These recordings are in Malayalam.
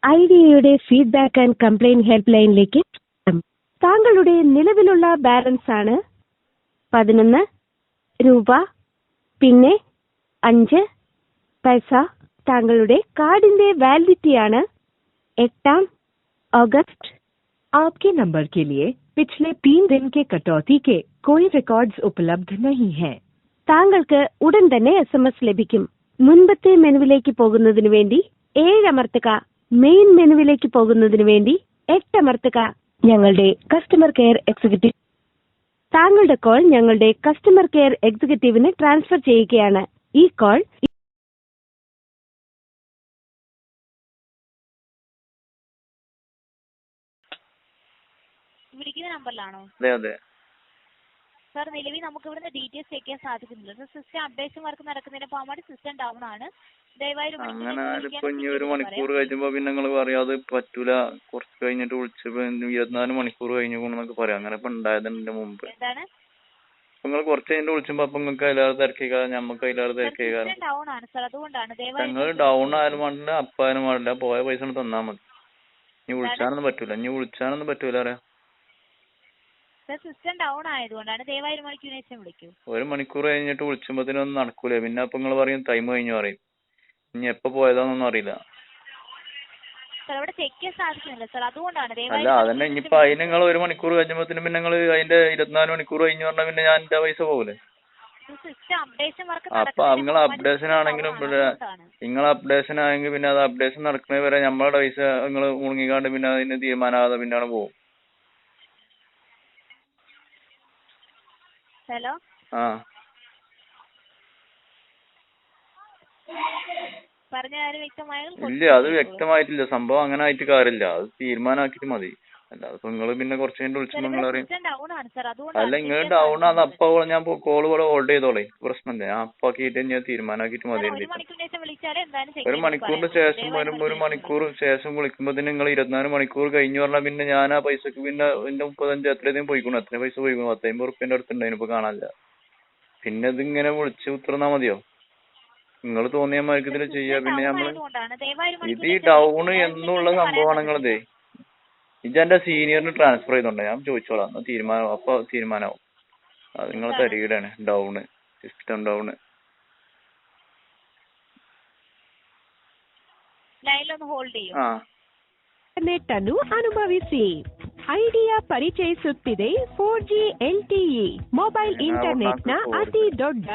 ഐഡിയയുടെ ഫീഡ്ബാക്ക് ആൻഡ് കംപ്ലൈന്റ് ഹെൽപ്പ് ലൈനിലേക്ക് താങ്കളുടെ നിലവിലുള്ള ബാലൻസ് ആണ് 11 രൂപ പിന്നെ 5 പൈസ. താങ്കളുടെ കാർഡിന്റെ വാലിഡിറ്റി ആണ് 8 अगस्त. आपके नंबर के लिए पिछले 3 दिन के कटौती के कोई रिकॉर्ड्स उपलब्ध नहीं है. താങ്കൾക്ക് ഉടൻ തന്നെ SMS ലഭിക്കും. മുൻപത്തെ മെനുവിലേക്ക് പോകുന്നതിന് വേണ്ടി 7 അമർത്തുക. മെയിൻ മെനുവിലേക്ക് പോകുന്നതിന് വേണ്ടി 8 അമർത്തുക. ഞങ്ങളുടെ കസ്റ്റമർ കെയർ എക്സിക്യൂട്ടീവ് താങ്കളുടെ കോൾ ഞങ്ങളുടെ കസ്റ്റമർ കെയർ എക്സിക്യൂട്ടീവിന് ട്രാൻസ്ഫർ ചെയ്യുകയാണ്. ഈ കോൾ വിളിക്കുന്ന നമ്പറിലാണോ? അതെ അതെ സാർ, നിലവിൽ നമുക്ക് ഇവിടുന്ന് ഡീറ്റെയിൽസ് ചെക്ക് ചെയ്യാൻ സാധിക്കുന്നില്ല. സിസ്റ്റം അപ്ഡേഷൻ വർക്ക് നടക്കുന്നതിന് പോകാൻ സിസ്റ്റം ഡൗൺ ആണ്. ദയവായി അങ്ങനെ ഇപ്പൊ ഇനി 1 മണിക്കൂർ കഴിയുമ്പോ പിന്നെ നിങ്ങൾ പറയാതെ പറ്റൂല, കുറച്ച് കഴിഞ്ഞിട്ട് വിളിച്ചപ്പോ 24 മണിക്കൂർ കഴിഞ്ഞു എന്നൊക്കെ പറയാം. അങ്ങനെ ഇപ്പൊ ഉണ്ടായതിന്റെ മുമ്പ് എന്താണ് നിങ്ങൾ കുറച്ച് കഴിഞ്ഞിട്ട് വിളിച്ചപ്പോ അപ്പൊ നിങ്ങൾക്ക് അതിലേറെ തിരക്കേക്കാരം, ഞമ്മക്ക് അതിലേറെ തിരക്കേക്കാരം. ഡൗൺ ആണ് സാർ, അതുകൊണ്ടാണ്. നിങ്ങൾ ഡൗൺ ആയാലും പാടില്ല, അപ്പായാലും പാടില്ല, പോയ പൈസ തന്നാ മതി. ഇനി വിളിച്ചാനൊന്നും പറ്റൂല അറിയാം. സിസ്റ്റം ഡൗൺ ആയതുകൊണ്ടാണ്. ദയവായി 1 മണിക്കൂറിന് ശേഷം വിളിക്കൂ. 1 മണിക്കൂർ കഴിഞ്ഞിട്ട് വിളിച്ചുമ്പോഴത്തേനൊന്നും നടക്കൂല. പിന്നെ അപ്പൊ നിങ്ങൾ പറയും ടൈം കഴിഞ്ഞു പറയും. ഇനി എപ്പോ പോയതാന്നൊന്നും അറിയില്ല. ചെക്ക് ചെയ്യാൻ സാധിക്കുന്നില്ല സാർ, അതുകൊണ്ടാണ്. അല്ല അതന്നെ, ഇനിയിപ്പോ അതിന് നിങ്ങൾ 1 മണിക്കൂർ കഴിഞ്ഞപ്പോഴത്തേനും പിന്നെ നിങ്ങൾ അതിന്റെ 24 മണിക്കൂർ കഴിഞ്ഞു പറഞ്ഞാൽ പിന്നെ ഞാൻ എന്റെ പൈസ പോകൂലേ? അപ്പൊ നിങ്ങൾ അപ്ഡേഷൻ ആണെങ്കിലും നിങ്ങൾ അപ്ഡേഷൻ ആയെങ്കിൽ പിന്നെ അത് അപ്ഡേഷൻ നടക്കുന്നത് വരെ നമ്മളുടെ പൈസ നിങ്ങൾ മുങ്ങിക്കാണ്ട് പിന്നെ അതിന് തീരുമാനമാകാതെ പിന്നാണ് പോകും. ഹലോ ആ പറഞ്ഞ കാര്യം വ്യക്തമായോ? ഇല്ല, അത് വ്യക്തമായിട്ടില്ല. സംഭവം അങ്ങനെ ആയിട്ട് കാര്യമില്ല. അത് തീരുമാനമാക്കിട്ട് മതി. അല്ലാതെ ഇപ്പൊ നിങ്ങൾ പിന്നെ കുറച്ച് കഴിഞ്ഞിട്ട് വിളിച്ചു നിങ്ങൾ അറിയാം. അല്ല നിങ്ങൾ ഡൗൺ ആണ് അപ്പൊ ഞാൻ കോള് കൂടെ ഹോൾഡ് ചെയ്തോളേ, പ്രശ്നമില്ല. ഞാൻ അപ്പാക്കിയിട്ട് ഞാൻ തീരുമാനമാക്കിട്ട് മതി. 1 മണിക്കൂറിന് ശേഷം 1 മണിക്കൂർ ശേഷം വിളിക്കുമ്പോ നിങ്ങൾ 24 മണിക്കൂർ കഴിഞ്ഞു പറഞ്ഞാൽ പിന്നെ ഞാൻ ആ പൈസക്ക് പിന്നെ എന്റെ 35 എത്രയും പോയിക്കണു. എത്ര പൈസ പോയിക്കണു? 150 റുപ്യന്റെ അടുത്തുണ്ടായിരുന്നു, ഇപ്പൊ കാണാനില്ല. പിന്നെ ഇതിങ്ങനെ വിളിച്ച് ഉത്തർന്നാ മതിയോ? നിങ്ങൾ തോന്നിയ മാർക്ക് ഇതിൽ ചെയ്യാ. പിന്നെ നമ്മള് ഇത് ഈ ഡൗൺ എന്നുള്ള സംഭവമാണ് നിങ്ങളതേ. ഇതെന്റെ സീനിയറിന് ട്രാൻസ്ഫർ ചെയ്തോണ്ട് ഞാൻ ചോദിച്ചോളാം. അപ്പൊ തീരുമാനമാവും. അത് നിങ്ങളെ തരികയാണ് ഡൗണ്, സിസ്റ്റം ഡൗണ്. ആ ಇಂಟರ್ನೆಟ್ ಅನುಭವಿಸಿ. ಐಡಿಯಾ ಪರಿಚಯಿಸುತ್ತಿದೆ 4G LTE ಮೊಬೈಲ್ ಇಂಟರ್ನೆಟ್ನ ಅತಿ ದೊಡ್ಡ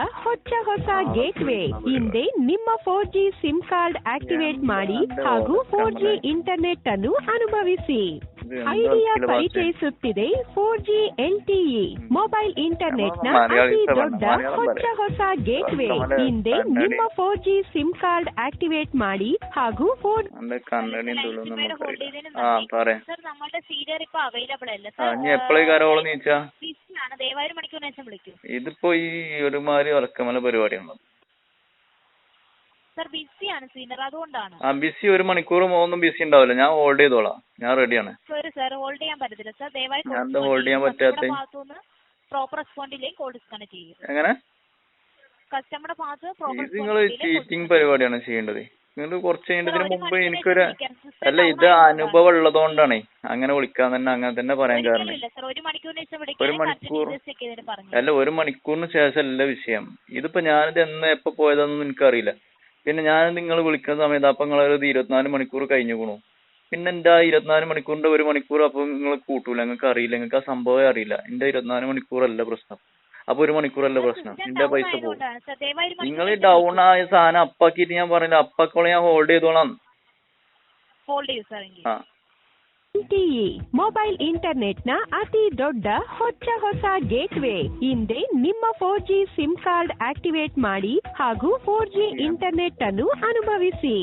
ಹೊಸ ಗೇಟ್ವೇ. ಹಿಂದೆ ನಿಮ್ಮ 4G ಸಿಮ್ ಕಾರ್ಡ್ ಆಕ್ಟಿವೇಟ್ ಮಾಡಿ ಹಾಗೂ 4G ಇಂಟರ್ನೆಟ್ ಅನ್ನು ಅನುಭವಿಸಿ. ಐಡಿಯಾ ಪರಿಚಯಿಸುತ್ತಿದೆ 4G LTE ಮೊಬೈಲ್ ಇಂಟರ್ನೆಟ್ನ ಅತಿ ದೊಡ್ಡ ಹೊಸ ಗೇಟ್ವೇ. ಹಿಂದೆ ನಿಮ್ಮ 4G ಸಿಮ್ ಕಾರ್ಡ್ ಆಕ್ಟಿವೇಟ್ ಮಾಡಿ ಹಾಗೂ ഇതിപ്പോ ഈ ഒരുമാതിരി ഉറക്കമല പരിപാടിയാണ്. ബിസി 1 മണിക്കൂർ ഒന്നും ബിസി ഉണ്ടാവില്ല. ഞാൻ ഹോൾഡ് ചെയ്തോളാം. ഞാൻ റെഡിയാണ്. ഞാൻ ഹോൾഡ് ചെയ്യാൻ പറ്റാത്ത എങ്ങനെ ഇത് നിങ്ങൾ ചീറ്റിംഗ് പരിപാടിയാണ് ചെയ്യേണ്ടത്. നിങ്ങൾ കുറച്ച് കഴിഞ്ഞതിന് മുമ്പ് എനിക്കൊരു അല്ല ഇത് അനുഭവം ഉള്ളതുകൊണ്ടാണ് അങ്ങനെ വിളിക്കാൻ തന്നെ അങ്ങനെ തന്നെ പറയാൻ കാരണം. 1 മണിക്കൂർ അല്ല 1 മണിക്കൂറിന് ശേഷം അല്ല വിഷയം. ഇതിപ്പോ ഞാനിത് എപ്പോ പോയതാണെന്ന് എനിക്കറിയില്ല. പിന്നെ ഞാൻ നിങ്ങൾ വിളിക്കുന്ന സമയത്ത് അപ്പൊ നിങ്ങളൊരു 24 മണിക്കൂർ കഴിഞ്ഞുകൂണു. പിന്നെ എന്റെ 24 മണിക്കൂറിന്റെ 1 മണിക്കൂർ അപ്പൊ നിങ്ങൾ കൂട്ടൂല. നിങ്ങൾക്ക് അറിയില്ല, നിങ്ങൾക്ക് ആ സംഭവമേ അറിയില്ല. എന്റെ 24 മണിക്കൂറല്ല പ്രശ്നം. അപ്പൊ 1 മണിക്കൂറല്ല പ്രശ്നം. എന്റെ പൈസ പോകും. നിങ്ങൾ ഈ ഡൗൺ ആയ സാധനം അപ്പാക്കിട്ട് ഞാൻ പറഞ്ഞില്ല, അപ്പാക്കോളെ ഞാൻ ഹോൾഡ് ചെയ്തോളാം. ആ LTE ಮೊಬೈಲ್ ಇಂಟರ್ನೆಟ್ನ ಅತಿ ದೊಡ್ಡ ಹೊಸ ಗೇಟ್ವೇ. ಹಿಂದೆ ನಿಮ್ಮ 4G ಸಿಮ್ ಕಾರ್ಡ್ ಆಕ್ಟಿವೇಟ್ ಮಾಡಿ ಹಾಗೂ 4G ಇಂಟರ್ನೆಟ್ ಅನ್ನು ಅನುಭವಿಸಿ.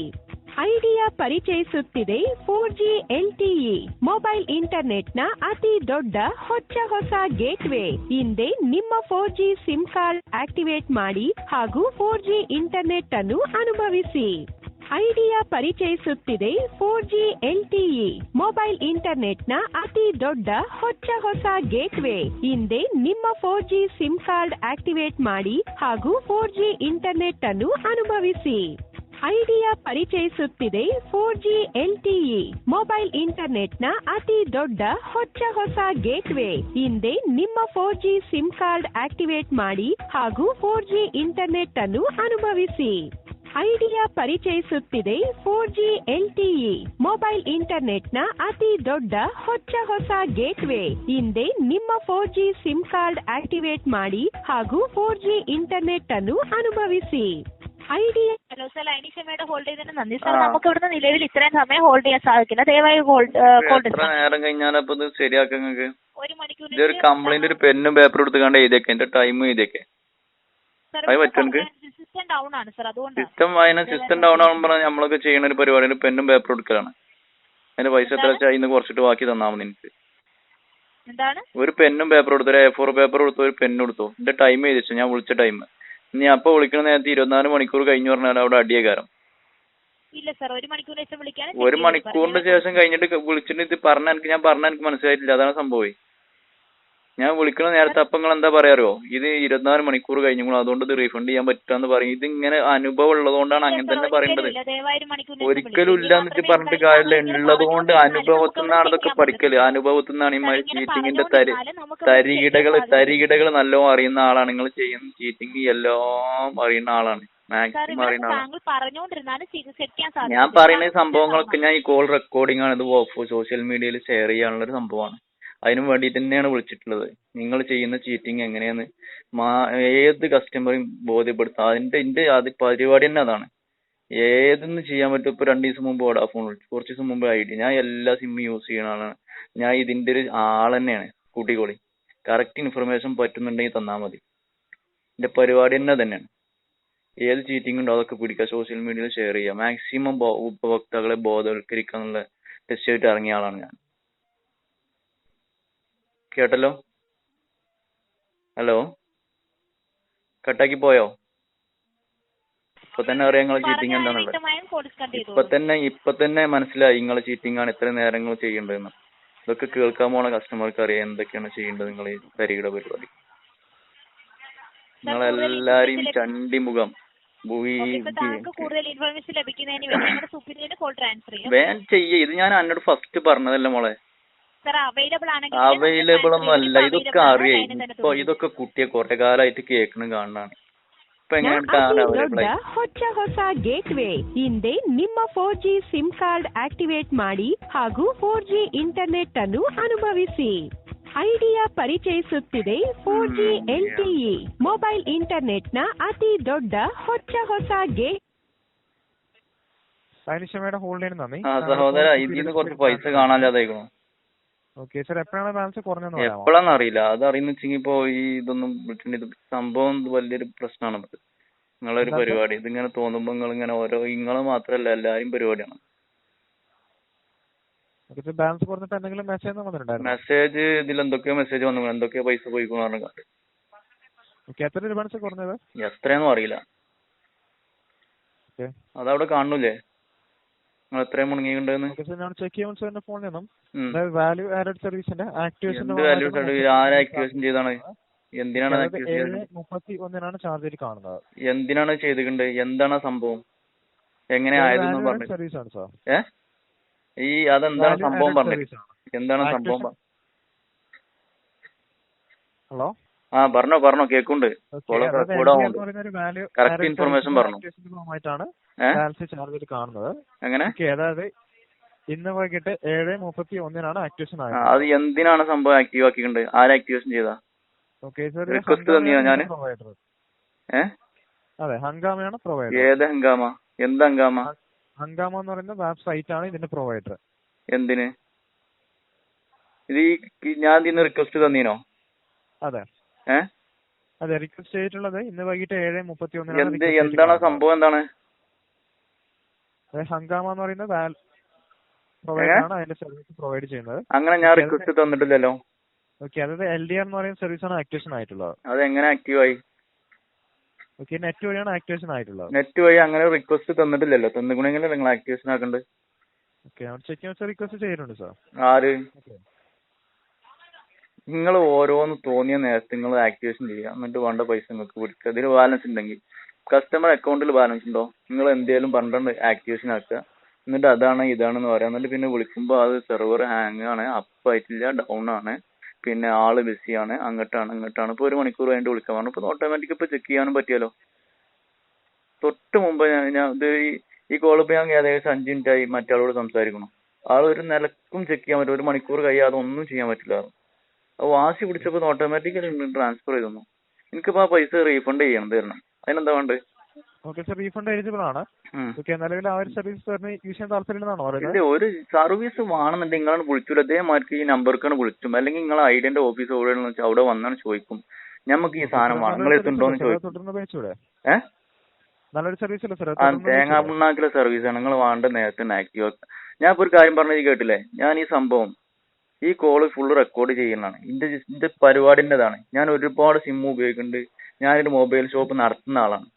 ಐಡಿಯಾ ಪರಿಚಯಿಸುತ್ತಿದೆ 4G LTE ಮೊಬೈಲ್ ಇಂಟರ್ನೆಟ್ನ ಅತಿ ದೊಡ್ಡ ಹೊಸ ಗೇಟ್ವೇ. ಹಿಂದೆ ನಿಮ್ಮ 4G ಸಿಮ್ ಕಾರ್ಡ್ ಆಕ್ಟಿವೇಟ್ ಮಾಡಿ ಹಾಗೂ 4G ಇಂಟರ್ನೆಟ್ ಅನ್ನು ಅನುಭವಿಸಿ. ಐಡಿಯಾ ಪರಿಚಯಿಸುತ್ತಿದೆ 4G LTE ಮೊಬೈಲ್ ಇಂಟರ್ನೆಟ್ನ ಅತಿ ದೊಡ್ಡ ಹೊಸ ಗೇಟ್ವೇ. ಹಿಂದೆ ನಿಮ್ಮ 4G ಸಿಮ್ ಕಾರ್ಡ್ ಆಕ್ಟಿವೇಟ್ ಮಾಡಿ ಹಾಗೂ 4G ಇಂಟರ್ನೆಟ್ ಅನ್ನು ಅನುಭವಿಸಿ. ಐಡಿಯಾ ಪರಿಚಯಿಸುತ್ತಿದೆ 4G LTE ಮೊಬೈಲ್ ಇಂಟರ್ನೆಟ್ನ ಅತಿ ದೊಡ್ಡ ಹೊಸ ಗೇಟ್ವೇ. ಹಿಂದೆ ನಿಮ್ಮ 4G ಸಿಮ್ ಕಾರ್ಡ್ ಆಕ್ಟಿವೇಟ್ ಮಾಡಿ ಹಾಗೂ 4G ಇಂಟರ್ನೆಟ್ ಅನ್ನು ಅನುಭವಿಸಿ. ಐಡಿಯಾ ಪರಿಚಯಿಸುತ್ತಿದೆ 4G LTE ಮೊಬೈಲ್ ಇಂಟರ್ನೆಟ್ನ ಅತಿ ದೊಡ್ಡ ಹೊಸ ಗೇಟ್ವೇ. ಹಿಂದೆ ನಿಮ್ಮ 4G ಸಿಮ್ ಕಾರ್ಡ್ ಆಕ್ಟಿವೇಟ್ ಮಾಡಿ ಹಾಗೂ 4G ಇಂಟರ್ನೆಟ್ ಅನ್ನು അനുഭവിಸಿ. ഐഡിയ. ഹലോ സർ, ലൈനി ക്ഷമയുടെ ഹോൾഡ് ചെയ്തതിന് നന്ദി സർ. നമുക്ക് ഇവിടുന്ന് നിലവിൽ ഇത്രയും സമയം ഹോൾഡ് ചെയ്യാൻ സാധിക്കില്ല. ദയവായി എത്ര നേരം കഴിഞ്ഞാലപ്പോ ഇത് ശരിയാക്കാൻ നിങ്ങൾക്ക്? 1 മണിക്കൂർ. ഇതൊരു കംപ്ലൈന്റ് ഒരു പെന്നും പേപ്പറും എടുത്തുകൊണ്ട് എഴുതിയൊക്കെ എന്റെ ടൈം എഴുതിയൊക്കെ അത് പറ്റും. സിസ്റ്റം ഡൗൺ ആണ് സർ, അതുകൊണ്ട് സിസ്റ്റം ഡൗൺ ആകുമ്പോൾ നമ്മളൊക്കെ ചെയ്യുന്ന ഒരു പരിപാടി ഒരു പെന്നും പേപ്പറും എടുക്കലാണ്. അതിന്റെ പൈസ എത്ര വെച്ചാൽ അതിന് കുറച്ചിട്ട് ബാക്കി തന്നാൽ മതി. എനിക്ക് എന്താണ് ഒരു പെന്നും പേപ്പറും എടുത്തു, ഒരു A4 പേപ്പർ എടുത്തു, ഒരു പെന്നും എടുത്തു, എന്റെ ടൈം എഴുതിച്ചു, ഞാൻ വിളിച്ച ടൈം. ഇനി അപ്പൊ വിളിക്കണ നേരത്തെ 24 മണിക്കൂർ കഴിഞ്ഞു പറഞ്ഞാൽ അവിടെ അടിയേക്കാരം. ഇല്ല സർ, 1 മണിക്കൂറിന് ശേഷം വിളിക്കാൻ. 1 മണിക്കൂറിന് ശേഷം കഴിഞ്ഞിട്ട് വിളിച്ചിട്ട് ഇത് ഞാൻ പറഞ്ഞ എനിക്ക് മനസ്സിലായിട്ടില്ല, അതാണ് സംഭവം. ഞാൻ വിളിക്കണ നേരത്തെ അപ്പൊ നിങ്ങൾ എന്താ പറയാറോ, ഇത് 24 മണിക്കൂർ കഴിഞ്ഞു അതുകൊണ്ട് ഇത് റീഫണ്ട് ചെയ്യാൻ പറ്റാന്ന് പറയും. ഇത് ഇങ്ങനെ അനുഭവം ഉള്ളതുകൊണ്ടാണ് അങ്ങനെ തന്നെ പറയേണ്ടത്. ഒരിക്കലും ഇല്ല എന്നിട്ട് പറഞ്ഞിട്ട് കാര്യമില്ല, ഉള്ളത് കൊണ്ട് അനുഭവത്തിൽ നിന്നാണ് ഇതൊക്കെ പഠിക്കല്. അനുഭവത്തിൽ നിന്നാണ് ഈ ചീറ്റിങ്ങിന്റെ തരികിടകൾ നല്ലോണം അറിയുന്ന ആളാണ്. നിങ്ങൾ ചെയ്യുന്ന ചീറ്റിങ് എല്ലാം അറിയുന്ന ആളാണ്, മാക്സിമം അറിയുന്ന ആളാണ്. ഞാൻ പറയുന്ന സംഭവങ്ങളൊക്കെ ഞാൻ ഈ കോൾ റെക്കോർഡിംഗ് ആണ്, ഇത് സോഷ്യൽ മീഡിയയിൽ ഷെയർ ചെയ്യാനുള്ള ഒരു സംഭവമാണ്. അതിനും വേണ്ടിയിട്ട് തന്നെയാണ് വിളിച്ചിട്ടുള്ളത്. നിങ്ങൾ ചെയ്യുന്ന ചീറ്റിംഗ് എങ്ങനെയാന്ന് ഏത് കസ്റ്റമറെയും ബോധ്യപ്പെടുത്താം. എന്റെ അത് പരിപാടി തന്നെ അതാണ്. ഏതെന്ന് ചെയ്യാൻ പറ്റും. ഇപ്പൊ 2 ദിവസം മുമ്പ് വോഡാഫോൺ വിളിച്ചു, കുറച്ച് ദിവസം മുമ്പ് ഐഡിയ. ഞാൻ എല്ലാ സിമ്മും യൂസ് ചെയ്യുന്ന ആളാണ്. ഞാൻ ഇതിന്റെ ഒരു ആൾ തന്നെയാണ്. കൂട്ടിക്കോളി, കറക്റ്റ് ഇൻഫർമേഷൻ പറ്റുന്നുണ്ടെങ്കിൽ തന്നാൽ മതി. എന്റെ പരിപാടി തന്നെ തന്നെയാണ്. ഏത് ചീറ്റിംഗ് ഉണ്ടോ അതൊക്കെ പിടിക്കുക, സോഷ്യൽ മീഡിയയിൽ ഷെയർ ചെയ്യുക, മാക്സിമം ഉപഭോക്താക്കളെ ബോധവൽക്കരിക്കാന്നുള്ള ലക്ഷ്യമായിട്ട് ഇറങ്ങിയ ആളാണ് ഞാൻ. കേട്ടല്ലോ? ഹലോ, കട്ടാക്കി പോയോ? ഇപ്പൊ തന്നെ അറിയാം നിങ്ങൾ ചീറ്റിംഗ് എന്താണുള്ളത്. ഇപ്പൊ തന്നെ മനസ്സിലായി നിങ്ങൾ ചീറ്റിംഗ് ആണ്, ഇത്ര നേരങ്ങൾ ചെയ്യേണ്ടതെന്ന്. ഇതൊക്കെ കേൾക്കാൻ പോണ കസ്റ്റമർക്ക് അറിയാം എന്തൊക്കെയാണ് ചെയ്യേണ്ടത്. നിങ്ങൾ ഈ തരികിട പരിപാടി നിങ്ങളെല്ലാരെയും ചണ്ടിമുഖം വേൻ ചെയ്യ. ഇത് ഞാൻ എന്നോട് ഫസ്റ്റ് പറഞ്ഞതല്ലേ മോളെ. അവൈലബിൾ ഒന്നും അല്ല, ഇതൊക്കെ അറിയാം. ഇപ്പൊ ഇതൊക്കെ കുട്ടിയെ കുറെ കാലമായിട്ട് കേൾക്കണം കാണാണ്. ഇപ്പൊ ಹೊಸ ಗೇಟ್ವೇ. ಹಿಂದೆ ನಿಮ್ಮ 4G ಸಿಮ್ ಕಾರ್ಡ್ ಆಕ್ಟಿವೇಟ್ ಮಾಡಿ ಹಾಗೂ 4G ಇಂಟರ್ನೆಟ್ ಅನ್ನು ಅನುಭವಿಸಿ. ಐಡಿಯಾ ಪರಿಚಯಿಸುತ್ತಿದೆ 4G LTE ಮೊಬೈಲ್ ಇಂಟರ್ನೆಟ್ನ ಅತಿ ದೊಡ್ಡ ಹೊಸ ಗೇಟ್. സഹോദര, ഇതിന് കുറച്ച് പൈസ കാണാനില്ലാതായിക്കണോ? എപ്പോഴാന്ന് അറിയില്ല. അത് അറിയുന്ന വെച്ചെങ്കിൽ ഇപ്പൊ ഈ ഇതൊന്നും വിളിച്ചിട്ട് സംഭവം വലിയൊരു പ്രശ്നമാണ്. നിങ്ങളൊരു പരിപാടി ഇതിങ്ങനെ തോന്നുമ്പോ നിങ്ങൾ ഇങ്ങനെ ഓരോ നിങ്ങള് മാത്രല്ല എല്ലാരും പരിപാടിയാണ്. മെസ്സേജ് ഇതിൽ എന്തൊക്കെയോ മെസ്സേജ് വന്നു, എന്തൊക്കെയോ പൈസ പോയിക്കോന്ന് പറഞ്ഞു. എത്രയൊന്നും അറിയില്ല, അതവിടെ കാണൂലേ നിങ്ങൾ എത്രയും മുടങ്ങിയിട്ടുണ്ടെന്ന്. ആരാ ആക്ടിവേഷൻ ചെയ്താണ്? എന്തിനാണ് എന്തിനാണ് ചെയ്തിട്ടുണ്ട്? എന്താണ് സംഭവം? എങ്ങനെ ആയതെന്ന് പറഞ്ഞു. ഈ അതെന്താണ് സംഭവം പറഞ്ഞു? എന്താണ് സംഭവം? ഹലോ, ആ പറഞ്ഞോ കേക്കുണ്ട്. കറക്റ്റ് ഇൻഫർമേഷൻ പറഞ്ഞു. എങ്ങനെ? ഇന്ന് വൈകിട്ട് 7:31 ആക്ടിവേഷൻ ആയത്. അത് എന്തിനാണ് സംഭവം ആക്റ്റീവ് ആക്കിയിട്ടുണ്ട്? ആരാ ആക്ടിവേഷൻ ചെയ്താ? റിക്വസ്റ്റ് തന്നെയാ ഞാന്. അതെ, ഹംഗാമയാണ് പ്രൊവൈഡർ. ഏത് ഹംഗാമ? എന്ത് ഹംഗാമ? ഹംഗാമ എന്ന് പറയുന്ന വെബ്സൈറ്റ് ആണ് ഇതിന്റെ പ്രൊവൈഡർ. എന്തിന്? ഇത് ഞാൻ ഇതിന് റിക്വസ്റ്റ് തന്നീനോ? അതെ അതെ, റിക്വസ്റ്റ് ചെയ്തിട്ടുള്ളത് ഇന്ന് വൈകിട്ട് 7:31. എന്താണ് സംഭവം? എന്താണ് ഹംഗാമ എന്ന് പറയുന്ന പ്രൊവൈഡർ ആണ് അതിന്റെ സർവീസ് പ്രൊവൈഡ് ചെയ്യുന്നത്. അങ്ങനെ ഞാൻ റിക്വസ്റ്റ് തന്നിട്ടില്ലല്ലോ. ഓക്കെ, അതായത് LDR എന്ന് പറയുന്ന സർവീസ് ആണ് ആക്ടിവേഷൻ ആയിട്ടുള്ളത്. അത് എങ്ങനെ ആക്റ്റീവ് ആയി? ഓക്കെ, നെറ്റ് വഴിയാണ് ആക്ടിവേഷൻ ആയിട്ടുള്ളത്. നെറ്റ് വഴി അങ്ങനെ റിക്വസ്റ്റ് തന്നിട്ടില്ലല്ലോ. തന്നിട്ടുണ്ടെങ്കിൽ നിങ്ങൾ ആക്ടിവേഷൻ ആക്കണ്ട്. ഓക്കെ, ചെക്ക് റിക്വസ്റ്റ് ചെയ്തിട്ടുണ്ട് സാർ. ആര്? നിങ്ങൾ ഓരോന്ന് തോന്നിയ നേരത്തെ നിങ്ങൾ ആക്ടിവേഷൻ ചെയ്യുക, എന്നിട്ട് വേണ്ട പൈസ നിങ്ങൾക്ക് പിടിക്കുക. ഇതിൽ ബാലൻസ് ഉണ്ടെങ്കിൽ കസ്റ്റമർ അക്കൗണ്ടിൽ ബാലൻസ് ഉണ്ടോ, നിങ്ങൾ എന്തെങ്കിലും പറഞ്ഞിട്ട് ആക്ടിവേഷൻ ആക്കുക, എന്നിട്ട് അതാണ് ഇതാണെന്ന് പറയാം. എന്നിട്ട് പിന്നെ വിളിക്കുമ്പോൾ അത് സെർവർ ഹാങ് ആണ്, അപ്പ് ആയിട്ടില്ല, ഡൗൺ ആണ്, പിന്നെ ആള് ബിസിയാണ്, അങ്ങോട്ടാണ് ഇങ്ങോട്ടാണ്. ഇപ്പോൾ 1 മണിക്കൂർ കഴിഞ്ഞിട്ട് വിളിക്കാൻ പറഞ്ഞു. ഇപ്പോൾ ഓട്ടോമാറ്റിക് ഇപ്പോൾ ചെക്ക് ചെയ്യാനും പറ്റിയല്ലോ. തൊട്ട് മുമ്പ് ഞാൻ ഇത് ഈ കോൾ ഇപ്പോൾ ഞാൻ ഏകദേശം 5 മിനിറ്റായി മറ്റാളോട് സംസാരിക്കണം. ആൾ ഒരു നിലക്കും ചെക്ക് ചെയ്യാൻ പറ്റില്ല, 1 മണിക്കൂർ കഴിയാതെ ഒന്നും ചെയ്യാൻ പറ്റില്ല. അപ്പോൾ വാശി പിടിച്ചപ്പോൾ ഓട്ടോമാറ്റിക്കലി ട്രാൻസ്ഫർ ചെയ്തു. എനിക്കിപ്പോൾ ആ പൈസ റീഫണ്ട് തരണം. അതിനെന്താ വേണ്ടത്? ഓക്കെ സർ, റീഫണ്ട് എലിജിബിൾ ആണ്. ഓക്കെ, നിലവിൽ ആ ഒരു സർവീസ് സാറിന് യൂസ് ചെയ്യാൻ താല്പര്യമുള്ളതാണോ പറയുന്നത്? ഇല്ല, ഒരു സർവീസ് വേണമെന്നുണ്ടെങ്കിൽ നിങ്ങളാണ് വിളിച്ചില്ല, അതേമാർക്ക് ഈ നമ്പർക്കാണ് വിളിച്ചും, അല്ലെങ്കിൽ നിങ്ങൾ ഐഡിയന്റെ ഓഫീസ് എവിടെയാണെന്ന് വെച്ചാൽ അവിടെ വന്നാണ് ചോദിക്കും, ഞമ്മക്ക് ഈ സാധനം വേണം, നിങ്ങൾ എത്തുണ്ടോന്ന് ചോദിക്കും. നല്ലൊരു സർവീസ് അല്ലേ സാർ? തേങ്ങാ പിണ്ണാക്കിലെ സർവീസാണ്. നിങ്ങൾ വേണ്ട നേരത്തെ ആക്റ്റീവ് ആക്കുക. ഞാൻ ഇപ്പോൾ ഒരു കാര്യം പറഞ്ഞത് കേട്ടില്ലേ, ഞാൻ ഈ സംഭവം ഈ കോള് ഫുള്ള് റെക്കോർഡ് ചെയ്യുന്നതാണ്. ഇതിന്റെ പരിപാടിൻ്റെതാണ്. ഞാൻ ഒരുപാട് സിം ഉപയോഗിക്കുന്നുണ്ട്. ഞാനൊരു മൊബൈൽ ഷോപ്പ് നടത്തുന്ന ആളാണ്.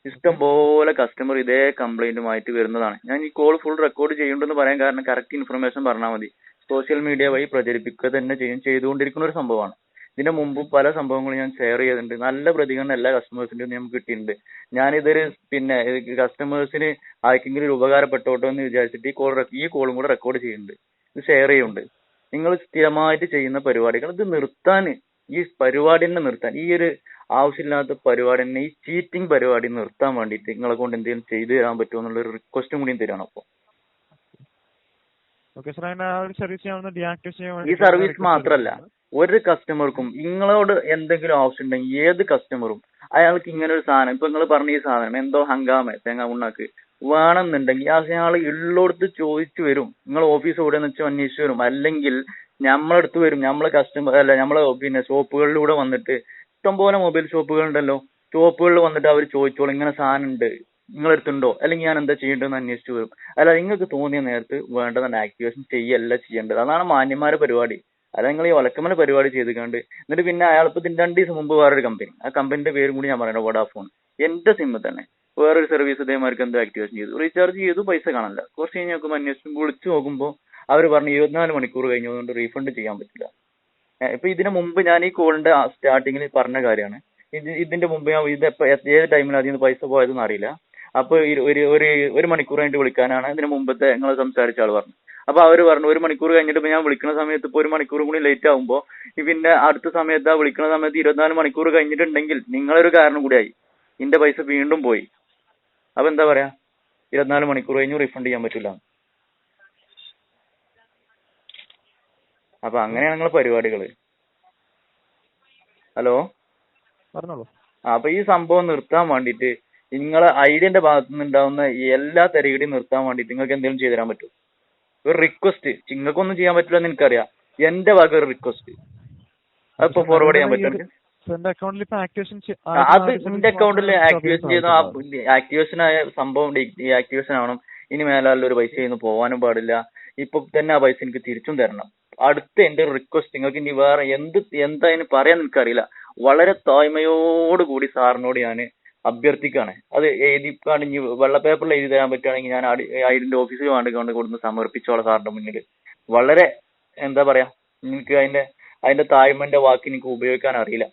ഇഷ്ടം പോലെ കസ്റ്റമർ ഇതേ കംപ്ലൈന്റുമായിട്ട് വരുന്നതാണ്. ഞാൻ ഈ കോൾ ഫുൾ റെക്കോർഡ് ചെയ്യുന്നുണ്ടെന്ന് പറയാൻ കാരണം കറക്റ്റ് ഇൻഫർമേഷൻ പറഞ്ഞാൽ മതി. സോഷ്യൽ മീഡിയ വഴി പ്രചരിപ്പിക്കുക തന്നെ ചെയ്തുകൊണ്ടിരിക്കുന്ന ഒരു സംഭവമാണ്. ഇതിന് മുമ്പ് പല സംഭവങ്ങളും ഞാൻ ഷെയർ ചെയ്തിട്ടുണ്ട്. നല്ല പ്രതികരണം എല്ലാ കസ്റ്റമേഴ്സിന്റെയും നമുക്ക് കിട്ടിയിട്ടുണ്ട്. ഞാനിതൊരു പിന്നെ കസ്റ്റമേഴ്സിന് ആർക്കെങ്കിലും ഒരു ഉപകാരപ്പെട്ടോട്ടോ എന്ന് വിചാരിച്ചിട്ട് ഈ കോളും കൂടെ റെക്കോർഡ് ചെയ്യുന്നുണ്ട്, ഇത് ഷെയർ ചെയ്യുന്നുണ്ട്. നിങ്ങൾ സ്ഥിരമായിട്ട് ചെയ്യുന്ന പരിപാടികൾ ഇത് നിർത്താൻ, ഈ പരിപാടി തന്നെ നിർത്താൻ, ഈ ഒരു ആവശ്യമില്ലാത്ത പരിപാടി തന്നെ, ഈ ചീറ്റിംഗ് പരിപാടി നിർത്താൻ വേണ്ടിയിട്ട് നിങ്ങളെ കൊണ്ട് എന്തെങ്കിലും ചെയ്തു തരാൻ പറ്റുമോ എന്നുള്ളൊരു റിക്വസ്റ്റും കൂടിയും തരാണ്. അപ്പോൾ ഈ സർവീസ് മാത്രമല്ല, ഒരു കസ്റ്റമർക്കും നിങ്ങളോട് എന്തെങ്കിലും ആവശ്യം ഉണ്ടെങ്കിൽ ഏത് കസ്റ്റമറും അയാൾക്ക് ഇങ്ങനെ ഒരു സാധനം, ഇപ്പൊ നിങ്ങൾ പറഞ്ഞ ഈ സാധനം എന്തോ ഹങ്കാമ തേങ്ങ ഉണ്ണാക്ക് വേണമെന്നുണ്ടെങ്കിൽ അയാൾ ഉള്ളോടത്ത് ചോദിച്ചു വരും. നിങ്ങൾ ഓഫീസ് എവിടെയെന്ന് വെച്ചാൽ അന്വേഷിച്ചു വരും, അല്ലെങ്കിൽ നമ്മളടുത്ത് വരും. നമ്മളെ കസ്റ്റമർ അല്ല, നമ്മളെ പിന്നെ ഷോപ്പുകളിലൂടെ വന്നിട്ട്, ഇഷ്ടംപോലെ മൊബൈൽ ഷോപ്പുകൾ ഉണ്ടല്ലോ, ഷോപ്പുകളിൽ വന്നിട്ട് അവർ ചോദിച്ചോളും ഇങ്ങനെ സാധനം ഉണ്ട് നിങ്ങളടുത്തുണ്ടോ, അല്ലെങ്കിൽ ഞാൻ എന്താ ചെയ്യേണ്ടതെന്ന് അന്വേഷിച്ചു വരും. അല്ല, നിങ്ങൾക്ക് തോന്നിയ നേരത്ത് വേണ്ടതാണ് ആക്ടിവേഷൻ ചെയ്യല്ല ചെയ്യേണ്ടത്. അതാണ് മാന്യന്മാരുടെ പരിപാടി. അല്ല നിങ്ങൾ ഈ ഒലക്കമ്മല പരിപാടി ചെയ്തുകൊണ്ട് എന്നിട്ട് പിന്നെ അയാളിപ്പോൾ 2 ദിവസം മുമ്പ് വേറൊരു കമ്പനി, ആ കമ്പനിന്റെ പേരും കൂടി ഞാൻ പറയണം, വോഡാഫോൺ, എന്റെ സിമ്മിൽ തന്നെ വേറൊരു സർവീസ് ഇതേമാർക്ക് എന്തോ ആക്ടിവേഷൻ ചെയ്തു, റീചാർജ് ചെയ്തു, പൈസ കാണില്ല. കുറച്ച് കഴിഞ്ഞ് നോക്കുമ്പോൾ അന്വേഷിച്ച് വിളിച്ചു നോക്കുമ്പോൾ അവർ പറഞ്ഞു 24 മണിക്കൂർ കഴിഞ്ഞതുകൊണ്ട് റീഫണ്ട് ചെയ്യാൻ പറ്റില്ല. ഇപ്പൊ ഇതിന് മുമ്പ് ഞാൻ ഈ കോളിന്റെ സ്റ്റാർട്ടിങ്ങിൽ പറഞ്ഞ കാര്യമാണ്. ഇതിന്റെ മുമ്പ് ഞാൻ ഏത് ടൈമിലാണ് അതിൽ നിന്ന് പൈസ പോയതെന്ന് അറിയില്ല. അപ്പൊ ഒരു മണിക്കൂർ കഴിഞ്ഞിട്ട് വിളിക്കാനാണ് ഇതിന് മുമ്പത്തെ നിങ്ങൾ സംസാരിച്ച ആൾ പറഞ്ഞു. അപ്പൊ അവര് പറഞ്ഞു 1 മണിക്കൂർ കഴിഞ്ഞിട്ട് ഇപ്പൊ ഞാൻ വിളിക്കുന്ന സമയത്ത് ഇപ്പൊ 1 മണിക്കൂർ കൂടി ലേറ്റ് ആകുമ്പോൾ പിന്നെ അടുത്ത സമയത്ത് ആ വിളിക്കുന്ന സമയത്ത് 24 മണിക്കൂർ കഴിഞ്ഞിട്ടുണ്ടെങ്കിൽ നിങ്ങളൊരു കാരണം കൂടിയായി, ഇതിന്റെ പൈസ വീണ്ടും പോയി. അപ്പൊ എന്താ പറയാ, 24 മണിക്കൂർ കഴിഞ്ഞു റീഫണ്ട് ചെയ്യാൻ പറ്റില്ല. അപ്പൊ അങ്ങനെയാണ് നിങ്ങളെ പരിപാടികള്. ഹലോ, പറഞ്ഞോളൂ. അപ്പൊ ഈ സംഭവം നിർത്താൻ വേണ്ടിയിട്ട് നിങ്ങളെ ഐഡിയന്റെ ഭാഗത്തു നിന്നുണ്ടാവുന്ന എല്ലാ തരികടിയും നിർത്താൻ വേണ്ടിയിട്ട് നിങ്ങൾക്ക് എന്തെങ്കിലും ചെയ്തു തരാൻ പറ്റും? ഒരു റിക്വസ്റ്റ്, നിങ്ങൾക്കൊന്നും ചെയ്യാൻ പറ്റില്ലെന്ന് എനിക്കറിയാം, എന്റെ ഭാഗം ഒരു റിക്വസ്റ്റ്, അതിപ്പോ ഫോർവേഡ് ചെയ്യാൻ പറ്റും. അത് എന്റെ അക്കൗണ്ടിൽ ആക്ടിവേഷൻ ചെയ്യുന്ന ആക്ടിവേഷൻ ആയ സംഭവം ഈ ആക്ടിവേഷൻ ആവണം. ഇനി മേലാലുള്ള ഒരു പൈസ ചെയ്യുന്നു പോവാനും പാടില്ല. ഇപ്പൊ തന്നെ ആ പൈസ എനിക്ക് തിരിച്ചും തരണം. അടുത്ത എന്റെ ഒരു റിക്വസ്റ്റ്, നിങ്ങൾക്ക് ഇനി വേറെ എന്താ അതിന് പറയാൻ എനിക്കറിയില്ല, വളരെ താഴ്മയോടുകൂടി സാറിനോട് ഞാൻ അഭ്യർത്ഥിക്കുകയാണ്. അത് എഴുതിക്കാണ്ട് ഇനി വെള്ള പേപ്പറിൽ എഴുതി തരാൻ പറ്റുകയാണെങ്കിൽ ഞാൻ ഐഡിന്റെ ഓഫീസിൽ കൊണ്ട് കൊടുന്ന് സമർപ്പിച്ചോളാം സാറിന്റെ മുന്നിൽ. വളരെ എന്താ പറയാ, എനിക്ക് അതിന്റെ താഴ്മന്റെ വാക്ക് എനിക്ക് ഉപയോഗിക്കാൻ അറിയില്ല.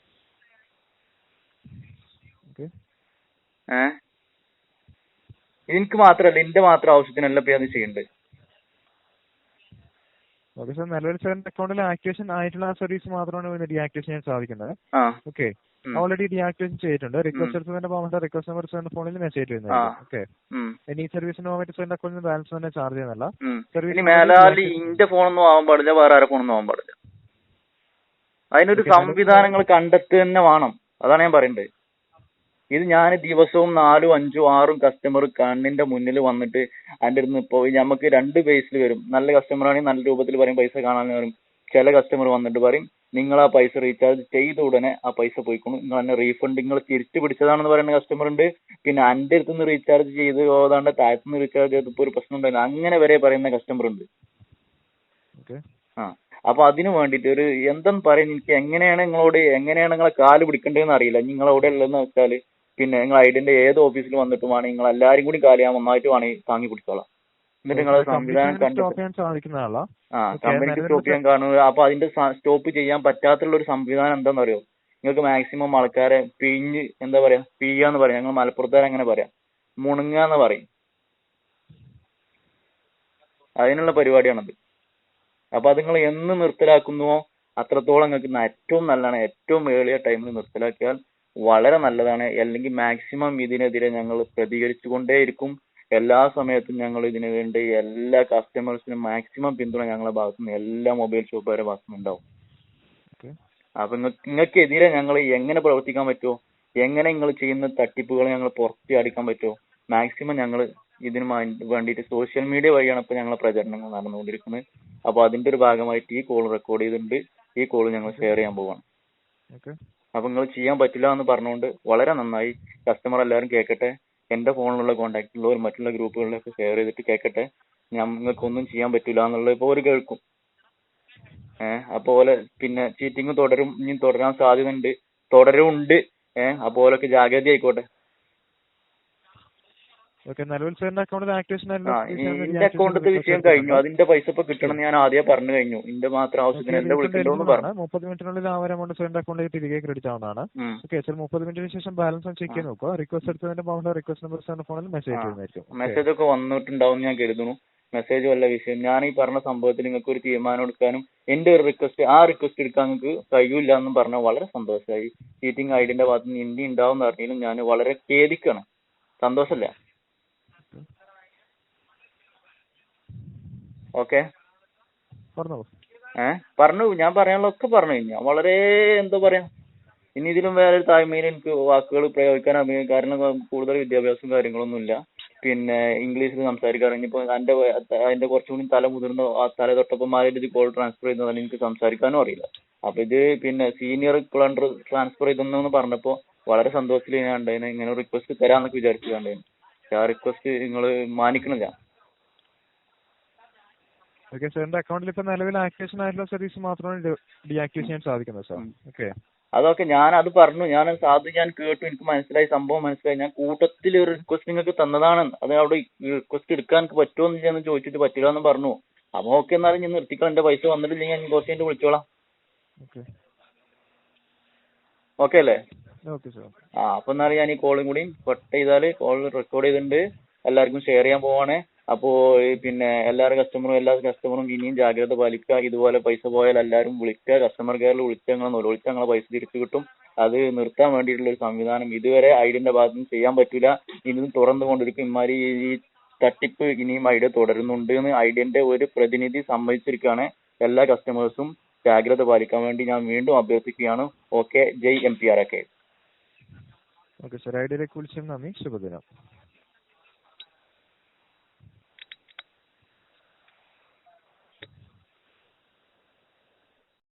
എനിക്ക് മാത്രല്ല, എന്റെ മാത്രം ആവശ്യത്തിനല്ല ഇപ്പൊ അത് ചെയ്യേണ്ടത്. ഓക്കെ സാർ, നിലവിൽ സാറിന്റെ അക്കൗണ്ടിൽ ആക്ടിവേഷൻ ആയിട്ടുള്ള ആ സർവീസ് മാത്രമാണ് ഡീആക്ടിവേഷൻ ചെയ്യാൻ സാധിക്കുന്നത്. ഓക്കെ, ഓൾറെഡി ഡീആക്ടിവേഷൻ ചെയ്തിട്ടുണ്ട്. റിക്വസ്റ്റ് എടുത്തതിന്റെ പോകുമ്പോൾ റിക്വസ്റ്റ് നമ്പർ സാറിന്റെ ഫോണിൽ മെസ്സേജ് വരുന്നത്. ഓക്കെ, ഇനി സർവീസിന് പോകാൻ സാറിന്റെ അക്കൗണ്ടിൽ ബാലൻസ് തന്നെ ചാർജ് ചെയ്യുന്നല്ല. ഇന്റെ ഫോണൊന്നും ആവാൻ പാടില്ല, വേറെ ആരെ ഫോണൊന്നും ആവാൻ പാടില്ല. അതിനൊരു സംവിധാനങ്ങൾ കണ്ടെത്തുക തന്നെ വേണം. അതാണ് ഞാൻ പറയേണ്ടത്. ഇത് ഞാൻ ദിവസവും 4, 5, 6 കസ്റ്റമർ കണ്ണിന്റെ മുന്നിൽ വന്നിട്ട് അതിന്റെ അടുത്ത് ഇപ്പോൾ നമുക്ക് 2 ബേസിൽ വരും. നല്ല കസ്റ്റമർ ആണെങ്കിൽ നല്ല രൂപത്തിൽ പറയും, പൈസ കാണാൻ വരും. ചില കസ്റ്റമർ വന്നിട്ട് പറയും നിങ്ങൾ ആ പൈസ റീചാർജ് ചെയ്ത ഉടനെ ആ പൈസ പോയിക്കണം, നിങ്ങൾ തന്നെ റീഫണ്ട് നിങ്ങൾ തിരിച്ചു പിടിച്ചതാണെന്ന് പറയുന്ന കസ്റ്റമർ ഉണ്ട്. പിന്നെ എൻ്റെ അടുത്തുനിന്ന് റീചാർജ് ചെയ്ത് പോകാണ്ട് താഴത്തുനിന്ന് റീചാർജ് ചെയ്തപ്പോൾ ഒരു പ്രശ്നം ഉണ്ടായിരുന്നു, അങ്ങനെ വരെ പറയുന്ന കസ്റ്റമർ ഉണ്ട്. അപ്പൊ അതിന് വേണ്ടിയിട്ട് ഒരു എന്തെന്ന് പറയുന്നത്, എനിക്ക് എങ്ങനെയാണ് നിങ്ങളെ കാല് പിടിക്കേണ്ടതെന്ന് അറിയില്ല. നിങ്ങളെവിടെ ഉള്ളതെന്ന് വെച്ചാൽ പിന്നെ നിങ്ങൾ ഐഡിന്റെ ഏത് ഓഫീസിൽ വന്നിട്ട് വേണമെങ്കിൽ നിങ്ങൾ എല്ലാവരും കൂടി കാല് ഞാൻ ഒന്നായിട്ട് വേണമെങ്കിൽ താങ്ങി പിടിച്ചോളാം. എന്നിട്ട് നിങ്ങൾ സംവിധാനം കമ്പിനിക്ക് സ്റ്റോപ്പ് ചെയ്യാൻ കാണുക. അപ്പൊ അതിന്റെ സ്റ്റോപ്പ് ചെയ്യാൻ പറ്റാത്തുള്ള ഒരു സംവിധാനം എന്താണെന്ന് അറിയോ, നിങ്ങൾക്ക് മാക്സിമം ആൾക്കാരെ പിഴിഞ്ഞ് എന്താ പറയാ പിയ്യാന്ന് പറയാം, ഞങ്ങൾ മലപ്പുറത്തുകാരെ അങ്ങനെ പറയാം, മുണുങ്ങാന്ന് പറയും. അതിനുള്ള പരിപാടിയാണത്. അപ്പൊ അത് നിങ്ങൾ എന്ന് നിർത്തലാക്കുന്നുവോ അത്രത്തോളം നിങ്ങൾക്ക് ഏറ്റവും നല്ലതാണ്. ഏറ്റവും ഏറിയ ടൈമിൽ നിർത്തലാക്കിയാൽ വളരെ നല്ലതാണ്. അല്ലെങ്കിൽ മാക്സിമം ഇതിനെതിരെ ഞങ്ങൾ പ്രതികരിച്ചുകൊണ്ടേയിരിക്കും. എല്ലാ സമയത്തും ഞങ്ങൾ ഇതിനു വേണ്ടി എല്ലാ കസ്റ്റമേഴ്സിനും മാക്സിമം പിന്തുണ ഞങ്ങളുടെ ഭാഗത്തുനിന്ന് എല്ലാ മൊബൈൽ ഷോപ്പുകാരുടെ ഭാഗത്തുനിന്ന് ഉണ്ടാവും. അപ്പൊ നിങ്ങൾക്കെതിരെ ഞങ്ങൾ എങ്ങനെ പ്രവർത്തിക്കാൻ പറ്റുമോ, എങ്ങനെ നിങ്ങൾ ചെയ്യുന്ന തട്ടിപ്പുകൾ ഞങ്ങൾ പുറത്ത് അടിക്കാൻ പറ്റുമോ, മാക്സിമം ഞങ്ങൾ ഇതിന് വേണ്ടിയിട്ട് സോഷ്യൽ മീഡിയ വഴിയാണ് ഇപ്പൊ ഞങ്ങളെ പ്രചരണങ്ങൾ നടന്നുകൊണ്ടിരിക്കുന്നത്. അപ്പൊ അതിന്റെ ഒരു ഭാഗമായിട്ട് ഈ കോൾ റെക്കോർഡ് ചെയ്തിട്ടുണ്ട്. ഈ കോൾ ഞങ്ങൾ ഷെയർ ചെയ്യാൻ പോവാണ്. അപ്പൊ നിങ്ങൾ ചെയ്യാൻ പറ്റില്ല എന്ന് പറഞ്ഞുകൊണ്ട് വളരെ നന്നായി. കസ്റ്റമർ എല്ലാവരും കേൾക്കട്ടെ. എന്റെ ഫോണിലുള്ള കോൺടാക്റ്റിലുള്ളവർ മറ്റുള്ള ഗ്രൂപ്പുകളിലൊക്കെ ഷെയർ ചെയ്തിട്ട് കേൾക്കട്ടെ. ഞങ്ങൾക്കൊന്നും ചെയ്യാൻ പറ്റില്ല എന്നുള്ളത് ഇപ്പൊ ഒരു കേൾക്കും. അപ്പോലെ പിന്നെ ചീറ്റിംഗ് തുടരും, ഇനി തുടരാൻ സാധ്യതയുണ്ട്, തുടരുണ്ട്. അപ്പോലൊക്കെ ജാഗ്രത ആയിക്കോട്ടെ. എന്റെ അക്കൗണ്ടത്തെ വിഷയം കഴിഞ്ഞു. അതിന്റെ പൈസ ഇപ്പൊ കിട്ടണം ഞാൻ ആദ്യം പറഞ്ഞു കഴിഞ്ഞു. എന്റെ മാത്രം ആവശ്യത്തിന് എന്നെ വിളിക്കണ്ടോന്ന് പറഞ്ഞു. 30 മിനിറ്റിനുള്ളിൽ ആ ഒരു എമൗണ്ട് സ്വന്തം അക്കൗണ്ടിലേക്ക് തിരികെ ക്രെഡിറ്റ് ആവുന്നതാണ്. ഓക്കെ സർ, 30 മിനിറ്റിന് ശേഷം ബാലൻസ് ഒന്ന് ചെക്ക് ചെയ്ത് നോക്കുക. റിക്വസ്റ്റ് എടുത്തതിന്റെ പൗണ്ട് റിക്വസ്റ്റ് നമ്പർ ഫോണിൽ മെസ്സേജ് ചെയ്യുന്നതായിരിക്കും. മെസ്സേജ് ഒക്കെ വന്നിട്ടുണ്ടാവും ഞാൻ കരുതുന്നു. മെസ്സേജ് വല്ല വിഷയം ഞാൻ ഈ പറഞ്ഞ സംഭവത്തിൽ നിങ്ങൾക്ക് ഒരു തീരുമാനം എടുക്കാനും എന്റെ ഒരു റിക്വസ്റ്റ് ആ റിക്വസ്റ്റ് എടുക്കാൻ നിങ്ങൾക്ക് കഴിയില്ല എന്നും പറഞ്ഞാൽ വളരെ സന്തോഷമായി. ചീറ്റിംഗ് ഐഡിന്റെ ഭാഗത്ത് നിന്ന് ഇന്ത്യ ഉണ്ടാവും എന്ന് പറഞ്ഞാലും ഞാൻ വളരെ ഖേദിക്കണം. സന്തോഷമല്ല. ഓക്കെ പറഞ്ഞു. ഞാൻ പറയാനുള്ളതൊക്കെ പറഞ്ഞു കഴിഞ്ഞാൽ വളരെ എന്താ പറയാ, ഇനി ഇതിലും വേറെ താഴ്മയിൽ എനിക്ക് വാക്കുകൾ പ്രയോഗിക്കാൻ കാരണം കൂടുതൽ വിദ്യാഭ്യാസവും കാര്യങ്ങളൊന്നും ഇല്ല. പിന്നെ ഇംഗ്ലീഷിൽ സംസാരിക്കാറ് ഇനിയിപ്പോ അതിന്റെ കുറച്ചുകൂടി തല മുതിർന്ന തല തൊട്ടപ്പന്മാരുടെ കോൾ ട്രാൻസ്ഫർ ചെയ്യുന്നതാണ് എനിക്ക് സംസാരിക്കാനും അറിയില്ല. അപ്പൊ ഇത് പിന്നെ സീനിയർ പ്ലണ്ടർ ട്രാൻസ്ഫർ ചെയ്തെന്ന് പറഞ്ഞപ്പോ വളരെ സന്തോഷത്തിൽ ഞാൻ ഉണ്ടായിരുന്നു. ഇങ്ങനെ റിക്വസ്റ്റ് തരാന്നൊക്കെ വിചാരിച്ചിട്ടുണ്ടായിരുന്നു. ആ റിക്വസ്റ്റ് നിങ്ങൾ മാനിക്കണില്ല. ഓക്കെ സാറിന്റെ അക്കൗണ്ടിൽ ഇപ്പൊ നിലവിൽ ആക്ടിവേഷൻ ആയിട്ടുള്ള സർവീസ് മാത്രമാണ് ഡീആക്ടിവേറ്റ് ചെയ്യാൻ സാധിക്കുന്നത് സാർ. ഓക്കെ അതൊക്കെ ഞാൻ അത് പറഞ്ഞു. ഞാൻ കേട്ടു, എനിക്ക് മനസ്സിലായി, സംഭവം മനസ്സിലായി. ഞാൻ കൂട്ടത്തിൽ ഒരു റിക്വസ്റ്റ് നിങ്ങൾക്ക് തന്നതാണ്. അത് അവിടെ റിക്വസ്റ്റ് എടുക്കാൻ എനിക്ക് പറ്റുമോ എന്ന് ചോദിച്ചിട്ട് പറ്റില്ല എന്ന് പറഞ്ഞു. അപ്പൊ ഓക്കെ എന്നാലും ഞാൻ നിർത്തിക്കണം. എന്റെ പൈസ വന്നിട്ടില്ലെങ്കിൽ ഞാൻ കുറച്ച് കഴിഞ്ഞിട്ട് വിളിച്ചോളാം. ഓക്കെ അല്ലേ? അപ്പൊ എന്നാലും ഞാൻ ഈ കോളും കൂടി കട്ട് ചെയ്താല് കോൾ റെക്കോർഡ് ചെയ്തിട്ടുണ്ട്, എല്ലാവർക്കും ഷെയർ ചെയ്യാൻ പോവാണ്. അപ്പോ പിന്നെ എല്ലാ കസ്റ്റമറും ഇനിയും ജാഗ്രത പാലിക്കുക. ഇതുപോലെ പൈസ പോയാൽ എല്ലാവരും വിളിക്കുക. കസ്റ്റമർ കെയറിൽ വിളിച്ചാൽ നിങ്ങളെ പൈസ തിരിച്ചു കിട്ടും. അത് നിർത്താൻ വേണ്ടിയിട്ടുള്ള ഒരു സംവിധാനം ഇതുവരെ ഐഡിയന്റെ ഭാഗത്ത് നിന്ന് ചെയ്യാൻ പറ്റില്ല. ഇനിയും തുറന്നുകൊണ്ടിരിക്കും. ഇമാരി ഈ തട്ടിപ്പ് ഇനിയും ഐഡിയ തുടരുന്നുണ്ട് എന്ന് ഐഡിയന്റെ ഒരു പ്രതിനിധി സമ്മതിച്ചിരിക്കുകയാണ്. എല്ലാ കസ്റ്റമേഴ്സും ജാഗ്രത പാലിക്കാൻ വേണ്ടി ഞാൻ വീണ്ടും അഭ്യർത്ഥിക്കുകയാണ്. ഓക്കെ, ജയ് MPRK. ഓക്കെ സാർ, ഐഡിയയിലേക്ക് വിളിച്ചതിന് നന്ദി. ശുഭദിനം.